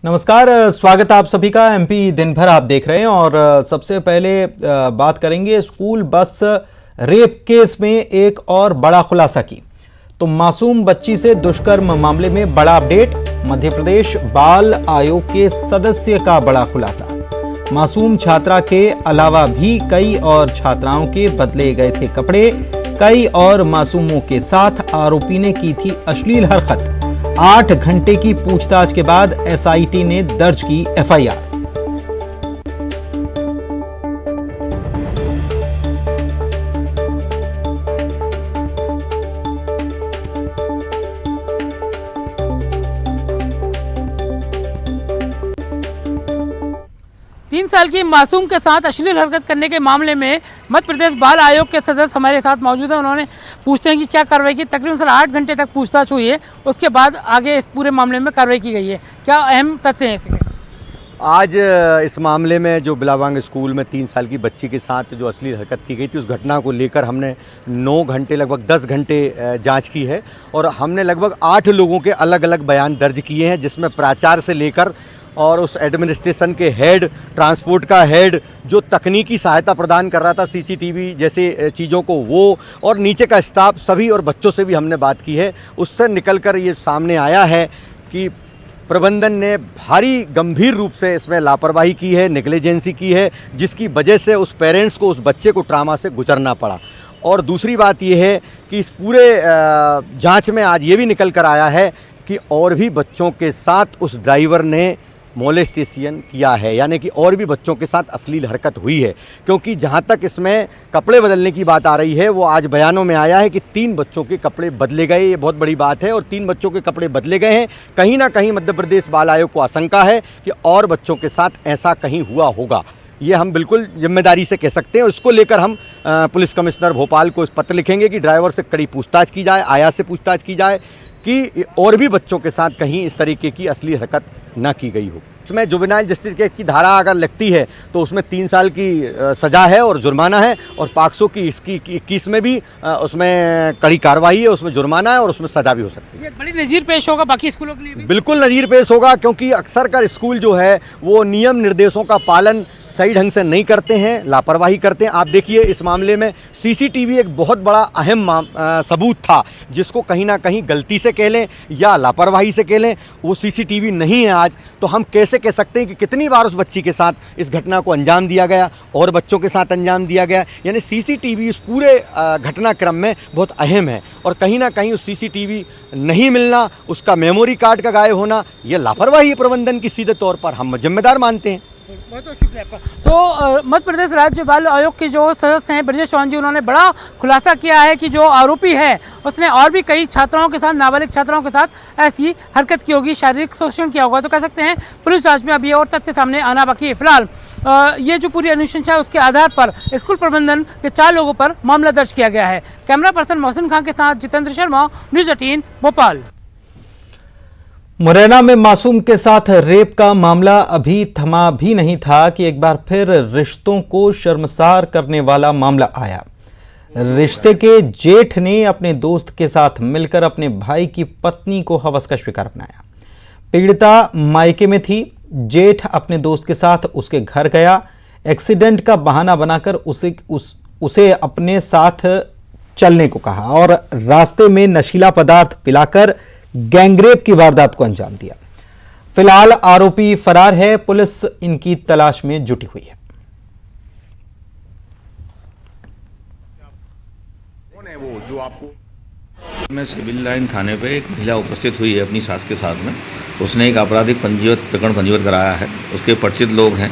नमस्कार, स्वागत है आप सभी का। एमपी दिन भर आप देख रहे हैं और सबसे पहले बात करेंगे स्कूल बस रेप केस में एक और बड़ा खुलासा की। तो मासूम बच्ची से दुष्कर्म मामले में बड़ा अपडेट। मध्य प्रदेश बाल आयोग के सदस्य का बड़ा खुलासा। मासूम छात्रा के अलावा भी कई और छात्राओं के बदले गए थे कपड़े। कई और मासूमों के साथ आरोपी ने की थी अश्लील हरकत। 8 घंटे की पूछताछ के बाद एसआईटी ने दर्ज की एफआईआर। तीन साल की मासूम के साथ अश्लील हरकत करने के मामले में मध्य प्रदेश बाल आयोग के सदस्य हमारे साथ मौजूद हैं। उन्होंने पूछते हैं कि क्या कार्रवाई की। तकरीबन 8 घंटे तक पूछताछ हुई है, उसके बाद आगे इस पूरे मामले में कार्रवाई की गई है। क्या अहम तथ्य हैं इसमें? आज इस मामले में जो बिलावांग स्कूल में 3 साल की बच्ची के साथ जो अश्लील हरकत की गई थी, उस घटना को लेकर हमने 9 घंटे लगभग 10 घंटे जांच की है और हमने लगभग 8 लोगों के अलग अलग बयान दर्ज किए हैं, जिसमें प्राचार्य से लेकर और उस एडमिनिस्ट्रेशन के हेड, ट्रांसपोर्ट का हेड, जो तकनीकी सहायता प्रदान कर रहा था सीसीटीवी जैसे चीज़ों को, वो और नीचे का स्टाफ सभी और बच्चों से भी हमने बात की है। उससे निकलकर ये सामने आया है कि प्रबंधन ने भारी गंभीर रूप से इसमें लापरवाही की है, नेग्लिजेंसी की है, जिसकी वजह से उस पेरेंट्स को, उस बच्चे को ट्रामा से गुजरना पड़ा। और दूसरी बात ये है कि इस पूरे जांच में आज ये भी निकल कर आया है कि और भी बच्चों के साथ उस ड्राइवर ने मोलेस्टेशन किया है, यानी कि और भी बच्चों के साथ अश्लील हरकत हुई है। क्योंकि जहां तक इसमें कपड़े बदलने की बात आ रही है, वो आज बयानों में आया है कि 3 बच्चों के कपड़े बदले गए। ये बहुत बड़ी बात है और 3 बच्चों के कपड़े बदले गए हैं। कहीं ना कहीं मध्य प्रदेश बाल आयोग को आशंका है कि और बच्चों के साथ ऐसा कहीं हुआ होगा। ये हम बिल्कुल जिम्मेदारी से कह सकते हैं। उसको लेकर हम पुलिस कमिश्नर भोपाल को पत्र लिखेंगे कि ड्राइवर से कड़ी पूछताछ की जाए, आया से पूछताछ की जाए कि और भी बच्चों के साथ कहीं इस तरीके की अश्लील हरकत न की गई हो। इसमें जुवेनाइल जस्टिस एक्ट की धारा अगर लगती है तो उसमें 3 साल की सज़ा है और जुर्माना है, और पाक्सो की इसकी 21 में भी उसमें कड़ी कार्रवाई है, उसमें जुर्माना है और उसमें सज़ा भी हो सकती है। ये बड़ी नज़ीर पेश होगा बाकी स्कूलों के लिए भी? बिल्कुल नज़ीर पेश होगा, क्योंकि अक्सर कर स्कूल जो है वो नियम निर्देशों का पालन सही ढंग से नहीं करते हैं, लापरवाही करते हैं। आप देखिए इस मामले में सीसीटीवी एक बहुत बड़ा अहम सबूत था, जिसको कहीं ना कहीं गलती से कह लें या लापरवाही से कह लें, वो सीसीटीवी नहीं है आज। तो हम कैसे कह सकते हैं कि कितनी बार उस बच्ची के साथ इस घटना को अंजाम दिया गया और बच्चों के साथ अंजाम दिया गया। यानी सीसीटीवी इस पूरे घटनाक्रम में बहुत अहम है, और कहीं ना कहीं उस सीसीटीवी नहीं मिलना, उसका मेमोरी कार्ड का गायब होना, यह लापरवाही प्रबंधन की सीधे तौर पर हम जिम्मेदार मानते हैं। बहुत बहुत शुक्रिया आपका। तो मध्य प्रदेश राज्य बाल आयोग के जो सदस्य हैं ब्रजेश चौहान जी, उन्होंने बड़ा खुलासा किया है कि जो आरोपी है उसने और भी कई छात्राओं के साथ, नाबालिग छात्राओं के साथ ऐसी हरकत की होगी, शारीरिक शोषण किया होगा। तो कह सकते हैं पुलिस जांच में अभी और तथ्य सामने आना बाकी है। फिलहाल ये जो पूरी अनुशंसा है उसके आधार पर स्कूल प्रबंधन के 4 लोगों पर मामला दर्ज किया गया है। कैमरा पर्सन मोहसिन खान के साथ जितेंद्र शर्मा, न्यूज़ 18 भोपाल। मुरैना में मासूम के साथ रेप का मामला अभी थमा भी नहीं था कि एक बार फिर रिश्तों को शर्मसार करने वाला मामला आया। रिश्ते के जेठ ने अपने दोस्त के साथ मिलकर अपने भाई की पत्नी को हवस का शिकार बनाया। पीड़िता मायके में थी। जेठ अपने दोस्त के साथ उसके घर गया। एक्सीडेंट का बहाना बनाकर उसे अपने साथ चलने को कहा और रास्ते में नशीला पदार्थ पिलाकर गैंगरेप की वारदात को अंजाम दिया। फिलहाल आरोपी फरार है। पुलिस इनकी तलाश में जुटी हुई है। कौन है वो जो आपको? मैं सिविल लाइन थाने पे एक महिला उपस्थित हुई है अपनी सास के साथ में। उसने एक आपराधिक प्रकरण पंजीबद्ध कराया है। उसके परिचित लोग हैं,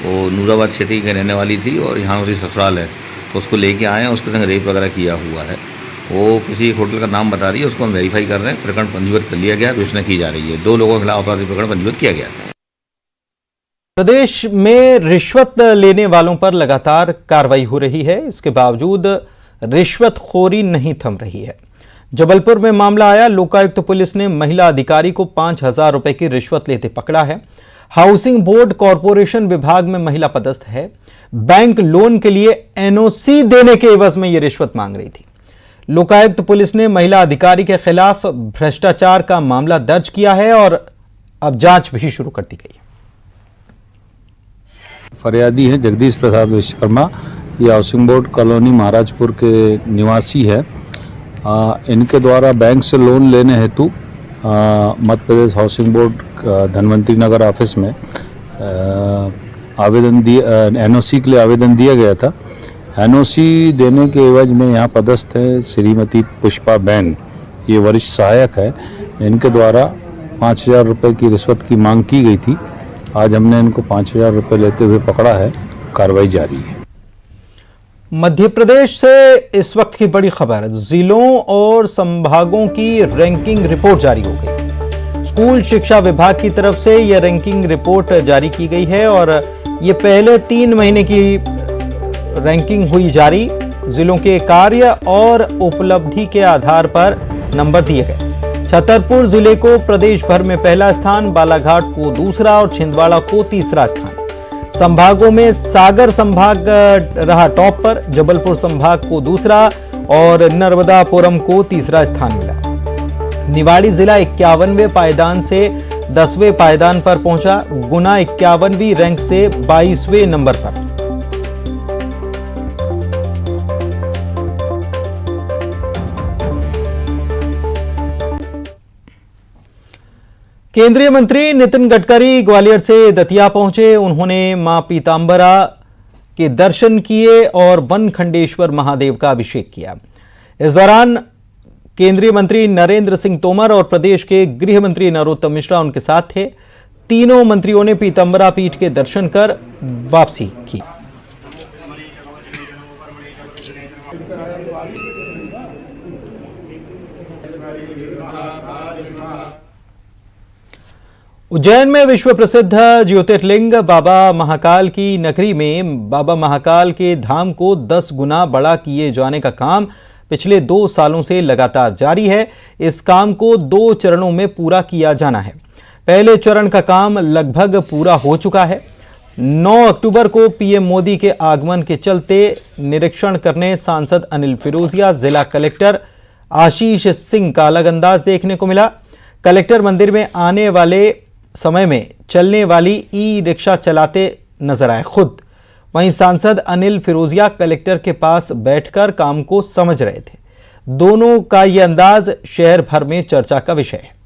वो नूराबाद क्षेत्र की रहने वाली थी और यहाँ उसी ससुराल है, तो उसको लेके आए हैं। उसके संग रेप वगैरह किया हुआ है। वो किसी होटल का नाम बता रही है, उसको हम वेरीफाई कर रहे हैं। प्रकरण पंजीबद्ध कर लिया गया, विवेचना की जा रही है। 2 लोगों के खिलाफ आपराधिक प्रकरण पंजीबद्ध किया गया। प्रदेश में रिश्वत लेने वालों पर लगातार कार्रवाई हो रही है। इसके बावजूद रिश्वतखोरी नहीं थम रही है। जबलपुर में मामला आया। लोकायुक्त पुलिस ने महिला अधिकारी को 5,000 रुपए की रिश्वत लेते पकड़ा है। हाउसिंग बोर्ड कॉरपोरेशन विभाग में महिला पदस्थ है। बैंक लोन के लिए एनओसी देने के एवज में यह रिश्वत मांग रही थी। लोकायुक्त पुलिस ने महिला अधिकारी के खिलाफ भ्रष्टाचार का मामला दर्ज किया है और अब जांच भी शुरू कर दी गई है। फरियादी हैं जगदीश प्रसाद विश्वकर्मा, ये हाउसिंग बोर्ड कॉलोनी महाराजपुर के निवासी है। इनके द्वारा बैंक से लोन लेने हेतु मध्य प्रदेश हाउसिंग बोर्ड धनवंतरी नगर ऑफिस में आवेदन दिया, एनओसी के लिए आवेदन दिया गया था। एनओसी देने के एवज में यहाँ पदस्थ है श्रीमती पुष्पा बैन, ये वरिष्ठ सहायक है। इनके द्वारा 5,000 रुपये की रिश्वत की मांग की गई थी। आज हमने इनको 5,000 रुपये लेते हुए पकड़ा है। कार्रवाई जारी है। मध्य प्रदेश से इस वक्त की बड़ी खबर, जिलों और संभागों की रैंकिंग रिपोर्ट जारी हो गई। स्कूल शिक्षा विभाग की तरफ से यह रैंकिंग रिपोर्ट जारी की गई है और ये पहले 3 महीने की रैंकिंग हुई जारी। जिलों के कार्य और उपलब्धि के आधार पर नंबर दिए गए। छतरपुर जिले को प्रदेश भर में पहला स्थान, बालाघाट को दूसरा और छिंदवाड़ा को तीसरा स्थान। संभागों में सागर संभाग रहा टॉप पर, जबलपुर संभाग को दूसरा और नर्मदापुरम को तीसरा स्थान मिला। निवाड़ी जिला 51वें पायदान से 10वें पायदान पर पहुंचा। गुना 51वीं रैंक से 22वें नंबर पर। केंद्रीय मंत्री नितिन गडकरी ग्वालियर से दतिया पहुंचे। उन्होंने मां पीतांबरा के दर्शन किए और वनखंडेश्वर महादेव का अभिषेक किया। इस दौरान केंद्रीय मंत्री नरेंद्र सिंह तोमर और प्रदेश के गृह मंत्री नरोत्तम मिश्रा उनके साथ थे। तीनों मंत्रियों ने पीतांबरा पीठ के दर्शन कर वापसी की। उज्जैन में विश्व प्रसिद्ध ज्योतिर्लिंग बाबा महाकाल की नगरी में बाबा महाकाल के धाम को 10 गुना बड़ा किए जाने का काम पिछले 2 सालों से लगातार जारी है। इस काम को 2 चरणों में पूरा किया जाना है। पहले चरण का काम लगभग पूरा हो चुका है। 9 अक्टूबर को पीएम मोदी के आगमन के चलते निरीक्षण करने सांसद अनिल फिरोजिया, जिला कलेक्टर आशीष सिंह का अलग अंदाज देखने को मिला। कलेक्टर मंदिर में आने वाले समय में चलने वाली ई रिक्शा चलाते नजर आए खुद। वहीं सांसद अनिल फिरोजिया कलेक्टर के पास बैठकर काम को समझ रहे थे। दोनों का यह अंदाज शहर भर में चर्चा का विषय है।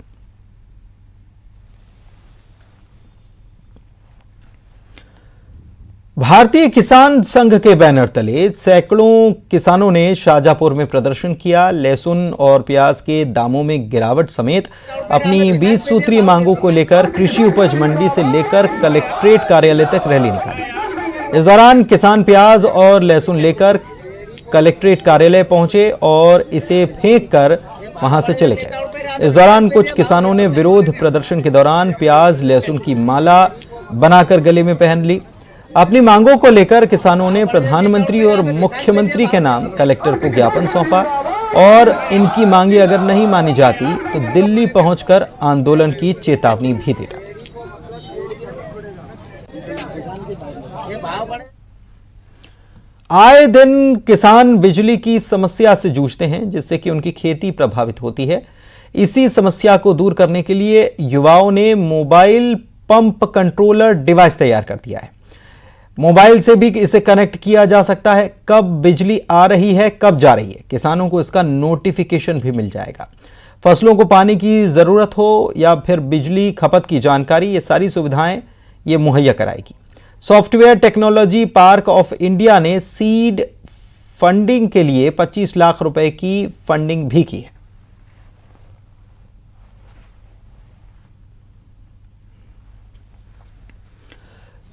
भारतीय किसान संघ के बैनर तले सैकड़ों किसानों ने शाहजहांपुर में प्रदर्शन किया। लहसुन और प्याज के दामों में गिरावट समेत अपनी 20 सूत्री मांगों को लेकर कृषि उपज मंडी से लेकर कलेक्ट्रेट कार्यालय तक रैली निकाली। इस दौरान किसान प्याज और लहसुन लेकर कलेक्ट्रेट कार्यालय पहुंचे और इसे फेंक कर वहां से चले गए। इस दौरान कुछ किसानों ने विरोध प्रदर्शन के दौरान प्याज लहसुन की माला बनाकर गले में पहन ली। अपनी मांगों को लेकर किसानों ने प्रधानमंत्री और मुख्यमंत्री के नाम कलेक्टर को ज्ञापन सौंपा और इनकी मांगे अगर नहीं मानी जाती तो दिल्ली पहुंचकर आंदोलन की चेतावनी भी दी। आए दिन किसान बिजली की समस्या से जूझते हैं, जिससे कि उनकी खेती प्रभावित होती है। इसी समस्या को दूर करने के लिए युवाओं ने मोबाइल पंप कंट्रोलर डिवाइस तैयार कर दिया है। मोबाइल से भी इसे कनेक्ट किया जा सकता है। कब बिजली आ रही है, कब जा रही है, किसानों को इसका नोटिफिकेशन भी मिल जाएगा। फसलों को पानी की जरूरत हो या फिर बिजली खपत की जानकारी, ये सारी सुविधाएं ये मुहैया कराएगी। Software technology park of India ने सीड फंडिंग के लिए 25 लाख रुपए की फंडिंग भी की है।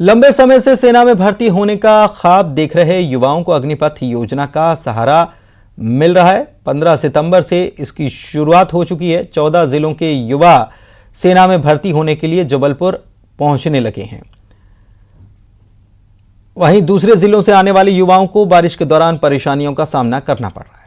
लंबे समय से सेना में भर्ती होने का ख्वाब देख रहे युवाओं को अग्निपथ योजना का सहारा मिल रहा है। 15 सितंबर से इसकी शुरुआत हो चुकी है। 14 जिलों के युवा सेना में भर्ती होने के लिए जबलपुर पहुंचने लगे हैं। वहीं दूसरे जिलों से आने वाले युवाओं को बारिश के दौरान परेशानियों का सामना करना पड़ रहा है।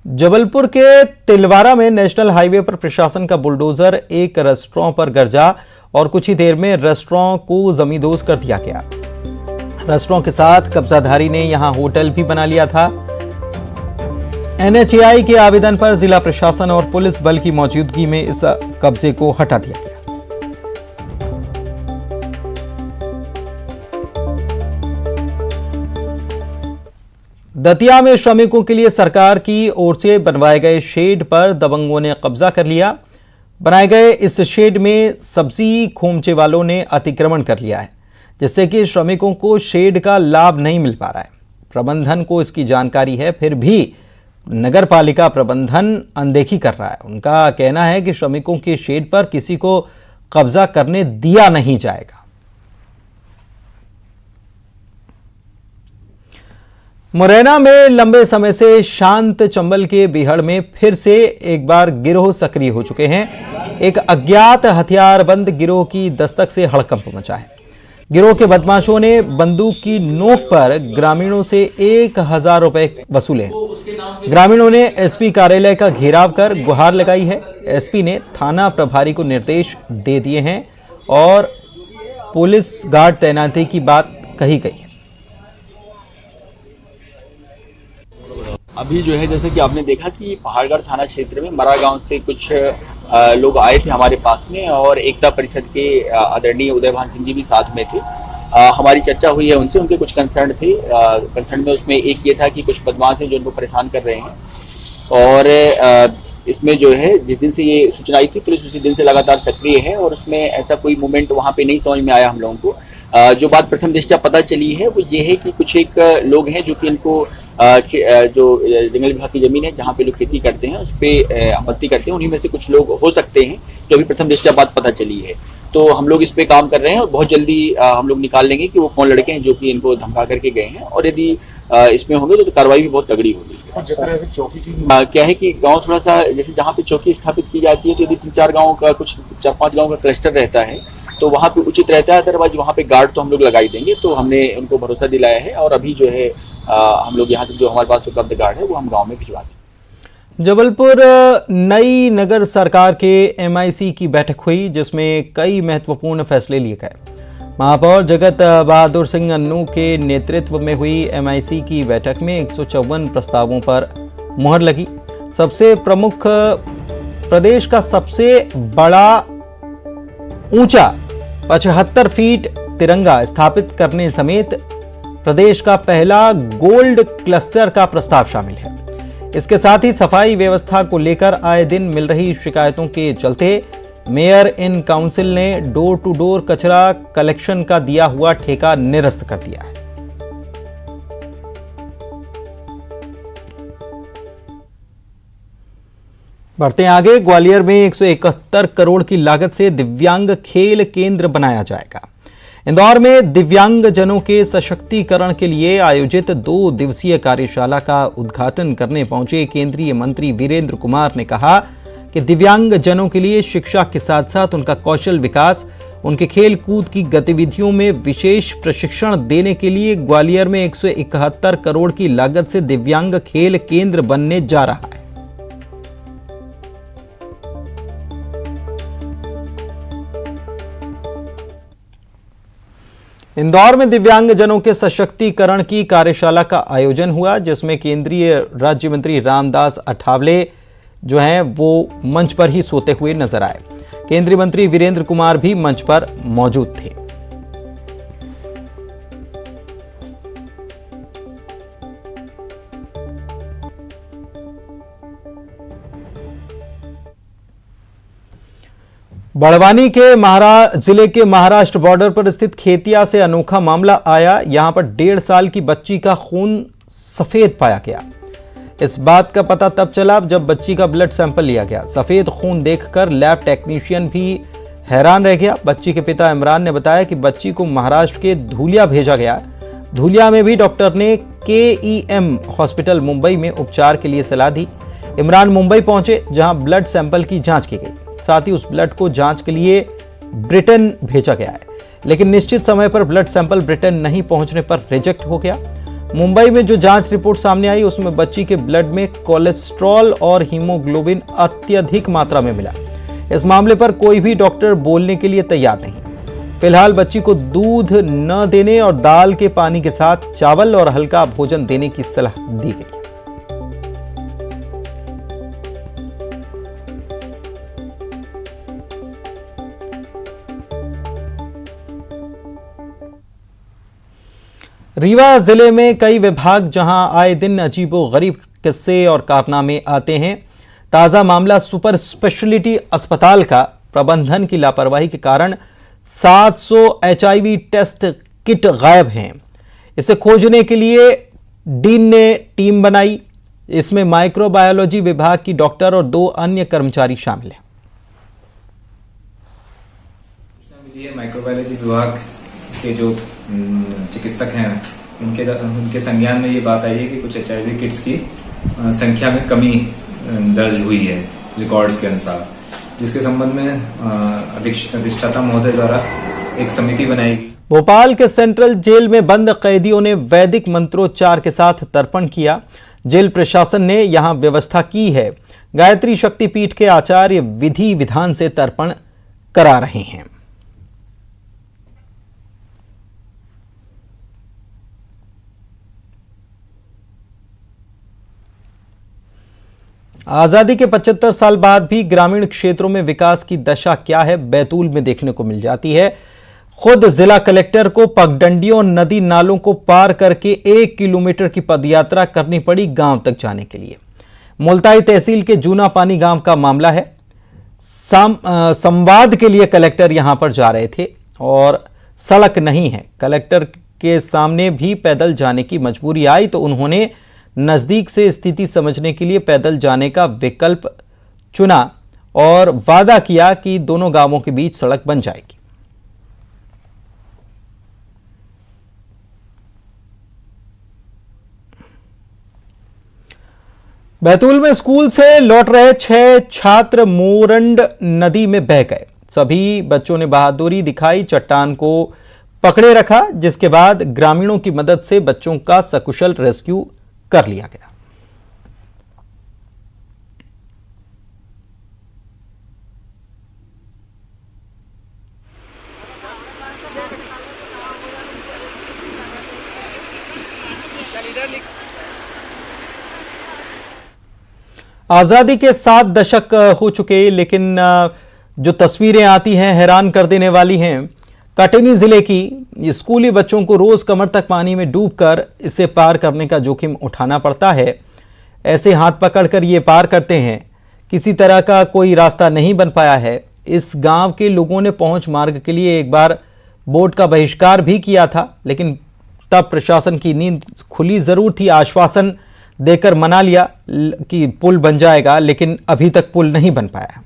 जबलपुर के तिलवारा में नेशनल हाईवे पर प्रशासन का बुलडोजर एक रेस्टोरेंट पर गरजा और कुछ ही देर में रेस्टोरेंट को जमींदोज कर दिया गया। रेस्टोरेंट के साथ कब्जाधारी ने यहां होटल भी बना लिया था। NHAI के आवेदन पर जिला प्रशासन और पुलिस बल की मौजूदगी में इस कब्जे को हटा दिया गया। दतिया में श्रमिकों के लिए सरकार की ओर से बनवाए गए शेड पर दबंगों ने कब्जा कर लिया। बनाए गए इस शेड में सब्जी खोमचे वालों ने अतिक्रमण कर लिया है, जिससे कि श्रमिकों को शेड का लाभ नहीं मिल पा रहा है। प्रबंधन को इसकी जानकारी है, फिर भी नगर पालिका प्रबंधन अनदेखी कर रहा है। उनका कहना है कि श्रमिकों के शेड पर किसी को कब्जा करने दिया नहीं जाएगा। मुरैना में लंबे समय से शांत चंबल के बिहड़ में फिर से एक बार गिरोह सक्रिय हो चुके हैं। एक अज्ञात हथियारबंद गिरोह की दस्तक से हड़कंप मचा है। गिरोह के बदमाशों ने बंदूक की नोक पर ग्रामीणों से 1000 रुपए वसूले। ग्रामीणों ने एसपी कार्यालय का घेराव कर गुहार लगाई है। एसपी ने थाना प्रभारी को निर्देश दे दिए हैं और पुलिस गार्ड तैनाती की बात कही गई। अभी जो है जैसे कि आपने देखा कि पहाड़गढ़ थाना क्षेत्र में मरा गांव से कुछ लोग आए थे हमारे पास में और एकता परिषद के आदरणीय उदयभान सिंह जी भी साथ में थे। हमारी चर्चा हुई है उनसे, उनके कुछ कंसर्न थे। कंसर्न में उसमें एक ये था कि कुछ बदमाश हैं जो उनको परेशान कर रहे हैं और इसमें जो है जिस दिन से ये सूचना आई थी पुलिस उसी दिन से लगातार सक्रिय है और उसमें ऐसा कोई मूवमेंट वहाँ पे नहीं समझ में आया हम लोगों को। जो बात प्रथम दृष्टया पता चली है वो ये है कि कुछ एक लोग हैं जो कि इनको जो जंगल विभाग की जमीन है जहाँ पे लोग खेती करते हैं उस पर आपत्ति करते हैं, उन्हीं में से कुछ लोग हो सकते हैं जो अभी प्रथम दृष्टया बात पता चली है। तो हम लोग इस पे काम कर रहे हैं और बहुत जल्दी हम लोग निकाल लेंगे कि वो कौन लड़के हैं जो कि इनको धमका करके गए हैं और यदि इसमें होंगे तो कार्रवाई भी बहुत तगड़ी होगी। क्या है कि गांव थोड़ा सा जैसे जहाँ पे चौकी स्थापित की जाती है तो यदि 3-4 गाँव का कुछ 4-5 गाँव का क्लस्टर रहता है तो वहाँ पे उचित रहता है। अदरवाइज वहाँ पे गार्ड तो हम लोग लगाई देंगे। तो हमने उनको भरोसा दिलाया है और अभी जो है हम लोग यहाँ तक जो हमारे पास उपलब्ध गार्ड है वो हम गांव में भिजवा दें। जबलपुर नई नगर सरकार के MIC की बैठक हुई जिसमें कई महत्वपूर्ण फैसले लिए गए। महापौर जगत बहादुर सिंह अन्नू के नेतृत्व में हुई MIC की बैठक में 154 प्रस्तावों पर मुहर लगी। सबसे प्रमुख प्रदेश का सबसे बड़ा ऊंचा 75 फीट तिरंगा स्थापित करने समेत प्रदेश का पहला गोल्ड क्लस्टर का प्रस्ताव शामिल है। इसके साथ ही सफाई व्यवस्था को लेकर आए दिन मिल रही शिकायतों के चलते मेयर इन काउंसिल ने डोर टू डोर कचरा कलेक्शन का दिया हुआ ठेका निरस्त कर दिया है। बढ़ते हैं आगे। ग्वालियर में 171 करोड़ की लागत से दिव्यांग खेल केंद्र बनाया जाएगा। इंदौर में दिव्यांगजनों के सशक्तिकरण के लिए आयोजित 2 दिवसीय कार्यशाला का उद्घाटन करने पहुंचे केंद्रीय मंत्री वीरेंद्र कुमार ने कहा कि दिव्यांगजनों के लिए शिक्षा के साथ साथ उनका कौशल विकास, उनके खेल कूद की गतिविधियों में विशेष प्रशिक्षण देने के लिए ग्वालियर में 171 करोड़ की लागत से दिव्यांग खेल केंद्र बनने जा रहा है। इंदौर में दिव्यांगजनों के सशक्तिकरण की कार्यशाला का आयोजन हुआ जिसमें केंद्रीय राज्य मंत्री रामदास अठावले जो हैं वो मंच पर ही सोते हुए नजर आए। केंद्रीय मंत्री वीरेंद्र कुमार भी मंच पर मौजूद थे। बड़वानी के जिले के महाराष्ट्र बॉर्डर पर स्थित खेतिया से अनोखा मामला आया। यहां पर 1.5 साल की बच्ची का खून सफेद पाया गया। इस बात का पता तब चला जब बच्ची का ब्लड सैंपल लिया गया। सफेद खून देखकर लैब टेक्नीशियन भी हैरान रह गया। बच्ची के पिता इमरान ने बताया कि बच्ची को महाराष्ट्र के धूलिया भेजा गया। धूलिया में भी डॉक्टर ने KEM हॉस्पिटल मुंबई में उपचार के लिए सलाह दी। इमरान मुंबई पहुंचे जहां ब्लड सैंपल की जांच की गई। साथ ही उस ब्लड को जांच के लिए ब्रिटेन भेजा गया है, लेकिन निश्चित समय पर ब्लड सैंपल ब्रिटेन नहीं पहुंचने पर रिजेक्ट हो गया। मुंबई में जो जांच रिपोर्ट सामने आई उसमें बच्ची के ब्लड में कोलेस्ट्रॉल और हीमोग्लोबिन अत्यधिक मात्रा में मिला। इस मामले पर कोई भी डॉक्टर बोलने के लिए तैयार नहीं। फिलहाल बच्ची को दूध न देने और दाल के पानी के साथ चावल और हल्का भोजन देने की सलाह दी गई। रीवा जिले में कई विभाग जहां आए दिन अजीबोगरीब किस्से और कारनामे आते हैं। ताजा मामला सुपर स्पेशलिटी अस्पताल का। प्रबंधन की लापरवाही के कारण 700 HIV टेस्ट किट गायब हैं। इसे खोजने के लिए डीन ने टीम बनाई। इसमें माइक्रोबायोलॉजी विभाग की डॉक्टर और 2 अन्य कर्मचारी शामिल हैं। माइक्रोबायोलॉजी विभाग के जो चिकित्सक हैं उनके संज्ञान में ये बात आई है कि कुछ HIV किट्स की संख्या में कमी दर्ज हुई है रिकॉर्ड्स के अनुसार, जिसके संबंध में अधिष्ठाता महोदय द्वारा एक समिति बनाई गई। भोपाल के सेंट्रल जेल में बंद कैदियों ने वैदिक मंत्रोच्चार के साथ तर्पण किया। जेल प्रशासन ने यहां व्यवस्था की है। गायत्री शक्तिपीठ के आचार्य विधि विधान से तर्पण करा रहे हैं। आजादी के 75 साल बाद भी ग्रामीण क्षेत्रों में विकास की दशा क्या है, बैतूल में देखने को मिल जाती है। खुद जिला कलेक्टर को पगडंडियों नदी नालों को पार करके 1 किलोमीटर की पदयात्रा करनी पड़ी गांव तक जाने के लिए। मुल्ताई तहसील के जूना पानी गांव का मामला है। संवाद के लिए कलेक्टर यहां पर जा रहे थे और सड़क नहीं है। कलेक्टर के सामने भी पैदल जाने की मजबूरी आई तो उन्होंने नजदीक से स्थिति समझने के लिए पैदल जाने का विकल्प चुना और वादा किया कि दोनों गांवों के बीच सड़क बन जाएगी। बैतूल में स्कूल से लौट रहे 6 छात्र मोरंड नदी में बह गए। सभी बच्चों ने बहादुरी दिखाई, चट्टान को पकड़े रखा, जिसके बाद ग्रामीणों की मदद से बच्चों का सकुशल रेस्क्यू कर लिया गया। आजादी के 7 दशक हो चुके, लेकिन जो तस्वीरें आती हैं हैरान कर देने वाली हैं। कटनी जिले की स्कूली बच्चों को रोज कमर तक पानी में डूबकर इसे पार करने का जोखिम उठाना पड़ता है। ऐसे हाथ पकड़कर ये पार करते हैं। किसी तरह का कोई रास्ता नहीं बन पाया है। इस गांव के लोगों ने पहुंच मार्ग के लिए एक बार बोट का बहिष्कार भी किया था, लेकिन तब प्रशासन की नींद खुली जरूर थी। आश्वासन देकर मना लिया कि पुल बन जाएगा, लेकिन अभी तक पुल नहीं बन पाया।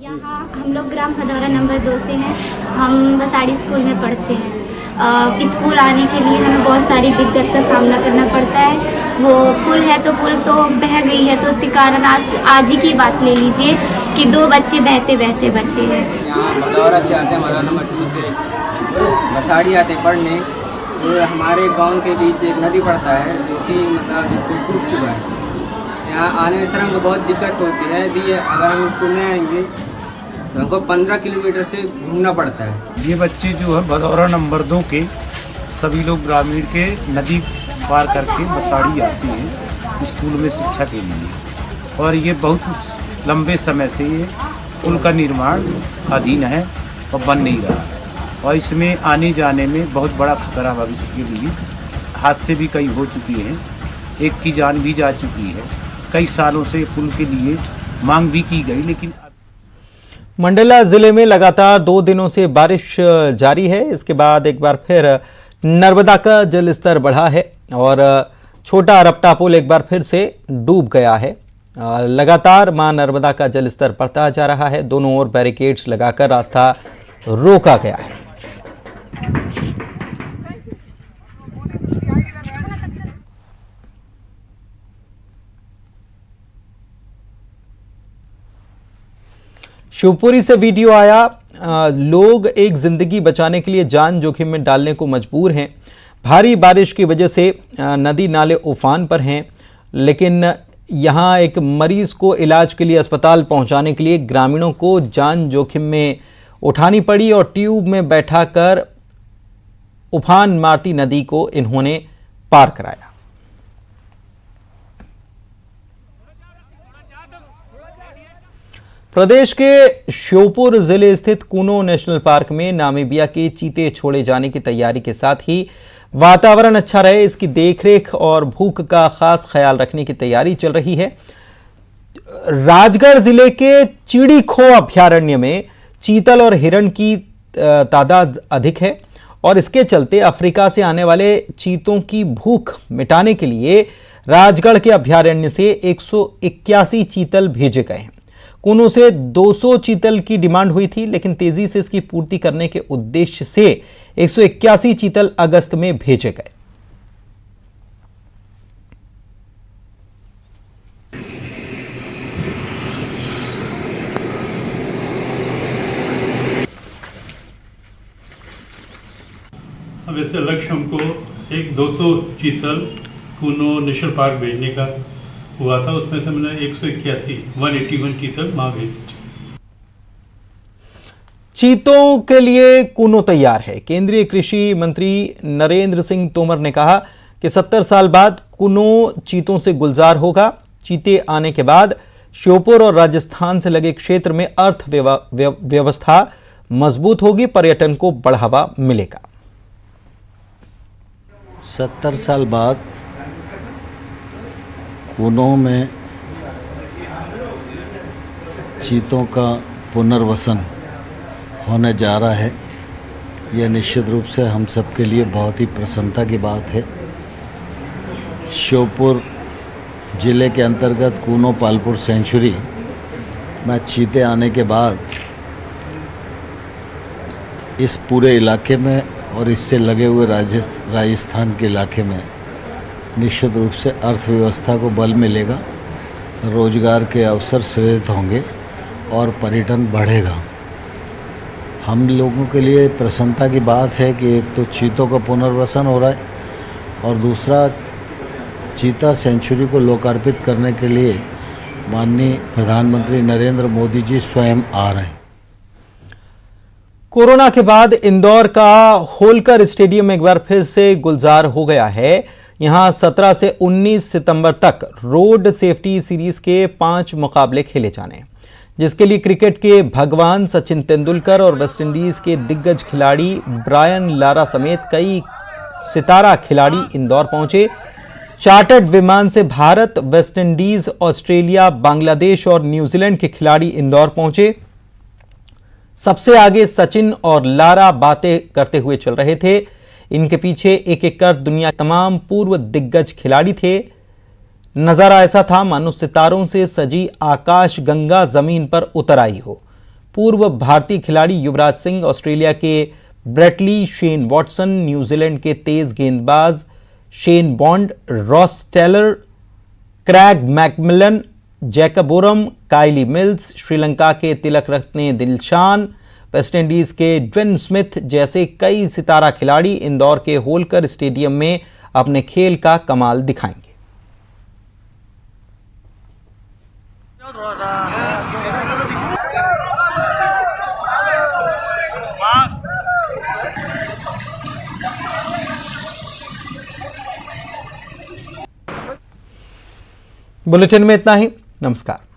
यहाँ हम लोग ग्राम भदौरा नंबर 2 से हैं। हम बसाड़ी स्कूल में पढ़ते हैं। स्कूल आने के लिए हमें बहुत सारी दिक्कत का सामना करना पड़ता है। वो पुल है तो पुल तो बह गई है, तो उसके कारण आज ही की बात ले लीजिए कि 2 बच्चे बहते बहते बचे हैं। यहाँ भदौरा से आते हैं, भदौरा नंबर 2 से बसाड़ी आते पढ़ने। तो हमारे गांव के बीच एक नदी पड़ता है जो कि मतलब टूट चुका है। यहाँ आने में सर हमको बहुत दिक्कत होती है। अगर हम स्कूल में आएंगे तो हमको 15 किलोमीटर से घूमना पड़ता है। ये बच्चे जो है भदौरा नंबर 2 के सभी लोग ग्रामीण के नदी पार करके बसाड़ी आते हैं स्कूल में शिक्षा के लिए, और ये बहुत लंबे समय से ये पुल का निर्माण अधीन है और बन नहीं रहा है, और इसमें आने जाने में बहुत बड़ा खतरा भविष्य के लिए। हादसे भी कई हो चुके हैं, एक की जान भी जा चुकी है। कई सालों से पुल के लिए मांग भी की गई, लेकिन मंडला जिले में लगातार 2 दिनों से बारिश जारी है। इसके बाद एक बार फिर नर्मदा का जलस्तर बढ़ा है और छोटा रपटा पुल एक बार फिर से डूब गया है। लगातार मां नर्मदा का जलस्तर बढ़ता जा रहा है। दोनों ओर बैरिकेड्स लगाकर रास्ता रोका गया है। शिवपुरी से वीडियो आया। लोग एक जिंदगी बचाने के लिए जान जोखिम में डालने को मजबूर हैं। भारी बारिश की वजह से नदी नाले उफान पर हैं, लेकिन यहां एक मरीज को इलाज के लिए अस्पताल पहुंचाने के लिए ग्रामीणों को जान जोखिम में उठानी पड़ी और ट्यूब में बैठाकर उफान मारती नदी को इन्होंने पार कराया। प्रदेश के श्योपुर जिले स्थित कूनो नेशनल पार्क में नामीबिया के चीते छोड़े जाने की तैयारी के साथ ही वातावरण अच्छा रहे, इसकी देखरेख और भूख का खास ख्याल रखने की तैयारी चल रही है। राजगढ़ जिले के चिड़ीखो अभयारण्य में चीतल और हिरण की तादाद अधिक है और इसके चलते अफ्रीका से आने वाले चीतों की भूख मिटाने के लिए राजगढ़ के अभयारण्य से 181 चीतल भेजे गए हैं। कूनो से 200 चीतल की डिमांड हुई थी, लेकिन तेजी से इसकी पूर्ति करने के उद्देश्य से 181 चीतल अगस्त में भेजे गए। अब इससे लक्ष्य हमको एक 200 चीतल कूनो नेशनल पार्क भेजने का हुआ था, उसमें से मैंने 181 चीतल वहां भेजे। चीतों के लिए कूनो तैयार है। केंद्रीय कृषि मंत्री नरेंद्र सिंह तोमर ने कहा कि 70 साल बाद कूनो चीतों से गुलजार होगा। चीते आने के बाद श्योपुर और राजस्थान से लगे क्षेत्र में अर्थव्यवस्था मजबूत होगी, पर्यटन को बढ़ावा मिलेगा। 70 साल बाद कूनो में चीतों का पुनर्वसन होने जा रहा है। यह निश्चित रूप से हम सब के लिए बहुत ही प्रसन्नता की बात है। श्योपुर जिले के अंतर्गत कूनो पालपुर सेंचुरी में चीते आने के बाद इस पूरे इलाके में और इससे लगे हुए राजस्थान के इलाके में निश्चित रूप से अर्थव्यवस्था को बल मिलेगा, रोजगार के अवसर सृजित होंगे और पर्यटन बढ़ेगा। हम लोगों के लिए प्रसन्नता की बात है कि एक तो चीतों का पुनर्वसन हो रहा है और दूसरा चीता सेंचुरी को लोकार्पित करने के लिए माननीय प्रधानमंत्री नरेंद्र मोदी जी स्वयं आ रहे हैं। कोरोना के बाद इंदौर का होलकर स्टेडियम एक बार फिर से गुलजार हो गया है। यहां 17 से 19 सितंबर तक रोड सेफ्टी सीरीज के 5 मुकाबले खेले जाने, जिसके लिए क्रिकेट के भगवान सचिन तेंदुलकर और वेस्टइंडीज के दिग्गज खिलाड़ी ब्रायन लारा समेत कई सितारा खिलाड़ी इंदौर पहुंचे। चार्टर्ड विमान से भारत, वेस्टइंडीज, ऑस्ट्रेलिया, बांग्लादेश और न्यूजीलैंड के खिलाड़ी इंदौर पहुंचे। सबसे आगे सचिन और लारा बातें करते हुए चल रहे थे। इनके पीछे एक एक कर दुनिया के तमाम पूर्व दिग्गज खिलाड़ी थे। नजारा ऐसा था मानो सितारों से सजी आकाश गंगा जमीन पर उतर आई हो। पूर्व भारतीय खिलाड़ी युवराज सिंह, ऑस्ट्रेलिया के ब्रेटली, शेन वॉटसन, न्यूजीलैंड के तेज गेंदबाज Shane Bond, Ross Taylor, Craig McMillan, Jacob Oram, Kyle Mills, Sri Lanka के तिलक रत्ने दिलशान, वेस्टइंडीज के ड्वेन स्मिथ जैसे कई सितारा खिलाड़ी इंदौर के होलकर स्टेडियम में अपने खेल का कमाल दिखाएंगे। बुलेटिन में इतना ही। नमस्कार।